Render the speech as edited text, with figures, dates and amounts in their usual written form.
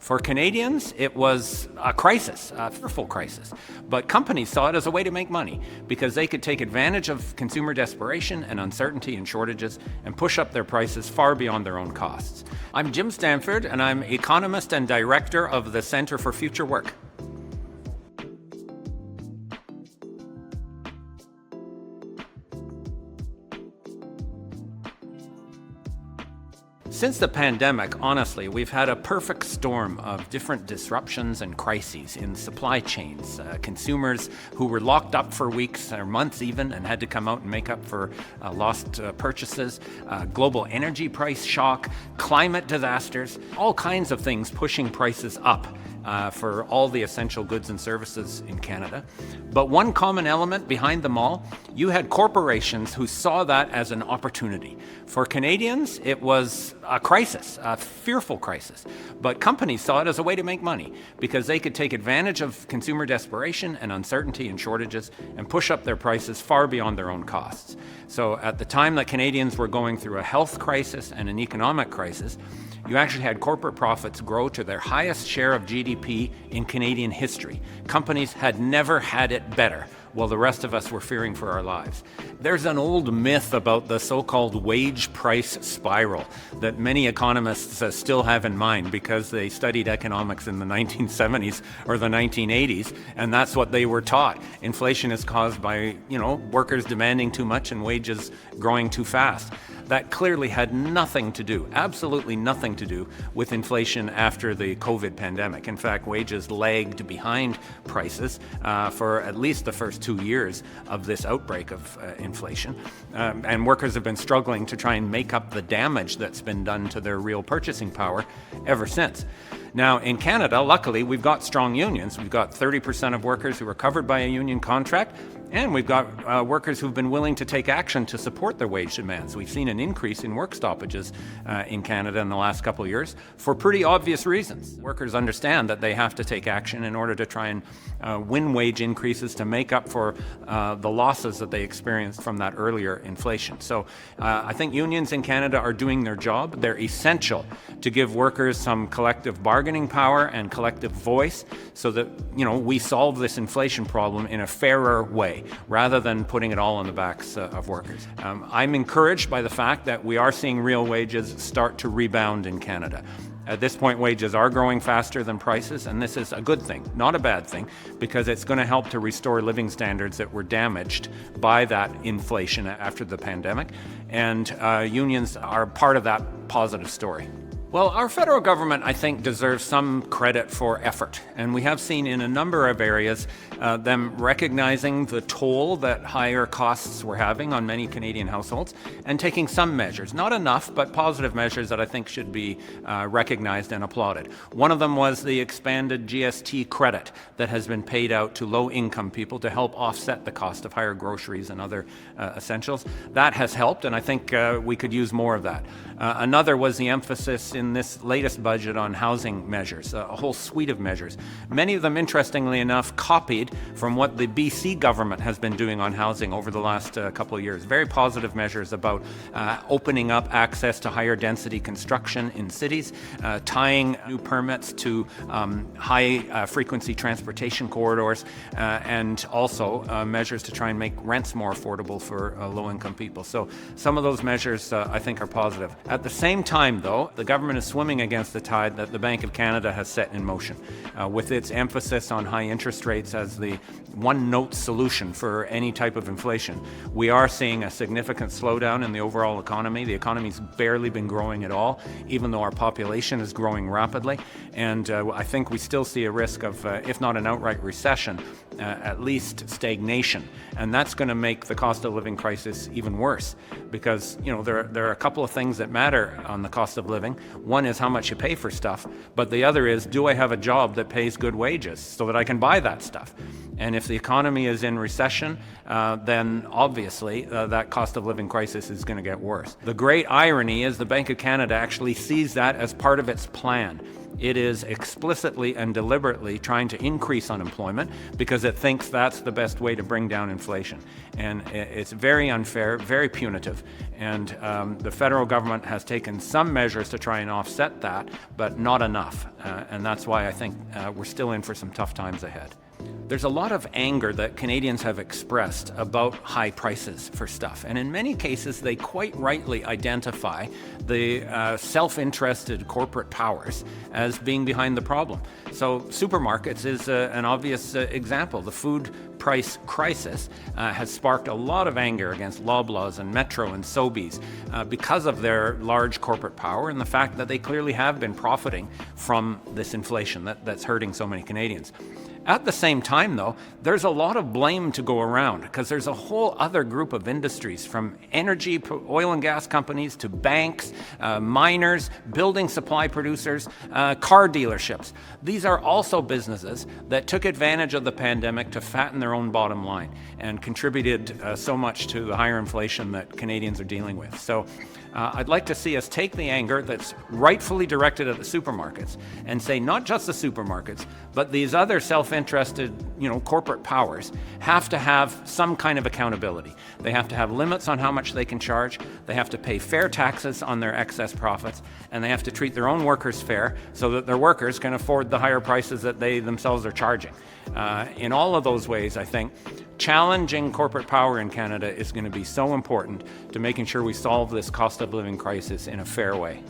For Canadians, it was a crisis, a fearful crisis. But companies saw it as a way to make money because they could take advantage of consumer desperation and uncertainty and shortages and push up their prices far beyond their own costs. I'm Jim Stanford, and I'm economist and director of the Centre for Future Work. Since the pandemic, honestly, we've had a perfect storm of different disruptions and crises in supply chains. Consumers who were locked up for weeks or months even and had to come out and make up for lost purchases, global energy price shock, climate disasters, all kinds of things pushing prices up for all the essential goods and services in Canada. But one common element behind them all, you had corporations who saw that as an opportunity. For Canadians, it was a crisis, a fearful crisis. But companies saw it as a way to make money because they could take advantage of consumer desperation and uncertainty and shortages and push up their prices far beyond their own costs. So at the time that Canadians were going through a health crisis and an economic crisis, you actually had corporate profits grow to their highest share of GDP in Canadian history. Companies had never had it better, while the rest of us were fearing for our lives. There's an old myth about the so-called wage price spiral that many economists still have in mind because they studied economics in the 1970s or the 1980s, and that's what they were taught. Inflation is caused by, workers demanding too much and wages growing too fast. That clearly had nothing to do, absolutely nothing to do with inflation after the COVID pandemic. In fact, wages lagged behind prices for at least the first 2 years of this outbreak of inflation. And workers have been struggling to try and make up the damage that's been done to their real purchasing power ever since. Now, in Canada, luckily, we've got strong unions. We've got 30% of workers who are covered by a union contract, and we've got workers who've been willing to take action to support their wage demands. We've seen an increase in work stoppages in Canada in the last couple of years for pretty obvious reasons. Workers understand that they have to take action in order to try and win wage increases to make up for the losses that they experienced from that earlier inflation. So I think unions in Canada are doing their job. They're essential to give workers some collective bargaining power and collective voice so that, we solve this inflation problem in a fairer way, rather than putting it all on the backs of workers. I'm encouraged by the fact that we are seeing real wages start to rebound in Canada. At this point, wages are growing faster than prices, and this is a good thing, not a bad thing, because it's going to help to restore living standards that were damaged by that inflation after the pandemic, and unions are part of that positive story. Well, our federal government, I think, deserves some credit for effort. And we have seen in a number of areas them recognizing the toll that higher costs were having on many Canadian households and taking some measures. Not enough, but positive measures that I think should be recognized and applauded. One of them was the expanded GST credit that has been paid out to low-income people to help offset the cost of higher groceries and other essentials. That has helped, and I think we could use more of that. Another was the emphasis in this latest budget on housing measures, a whole suite of measures. Many of them, interestingly enough, copied from what the BC government has been doing on housing over the last couple of years. Very positive measures about opening up access to higher density construction in cities, tying new permits to high frequency transportation corridors, and also measures to try and make rents more affordable for low-income people. So some of those measures I think are positive. At the same time, though, the government is swimming against the tide that the Bank of Canada has set in motion. With its emphasis on high interest rates as the one-note solution for any type of inflation, we are seeing a significant slowdown in the overall economy. The economy's barely been growing at all, even though our population is growing rapidly. And I think we still see a risk of, if not an outright recession, at least stagnation. And that's going to make the cost of living crisis even worse because, there are a couple of things that matter on the cost of living. One is how much you pay for stuff, but the other is, do I have a job that pays good wages so that I can buy that stuff? And if the economy is in recession, then obviously that cost of living crisis is going to get worse. The great irony is the Bank of Canada actually sees that as part of its plan. It is explicitly and deliberately trying to increase unemployment because it thinks that's the best way to bring down inflation. And it's very unfair, very punitive. And the federal government has taken some measures to try and offset that, but not enough. And that's why I think we're still in for some tough times ahead. There's a lot of anger that Canadians have expressed about high prices for stuff. And in many cases, they quite rightly identify the self-interested corporate powers as being behind the problem. So supermarkets is an obvious example. The food price crisis has sparked a lot of anger against Loblaws and Metro and Sobeys because of their large corporate power and the fact that they clearly have been profiting from this inflation that's hurting so many Canadians. At the same time, though, there's a lot of blame to go around because there's a whole other group of industries, from energy, oil and gas companies, to banks, miners, building supply producers, car dealerships. These are also businesses that took advantage of the pandemic to fatten their own bottom line and contributed so much to the higher inflation that Canadians are dealing with. So I'd like to see us take the anger that's rightfully directed at the supermarkets and say not just the supermarkets, but these other self-interested, corporate powers have to have some kind of accountability. They have to have limits on how much they can charge. They have to pay fair taxes on their excess profits, and they have to treat their own workers fair so that their workers can afford the higher prices that they themselves are charging. In all of those ways, I think challenging corporate power in Canada is going to be so important to making sure we solve this cost of living crisis in a fair way.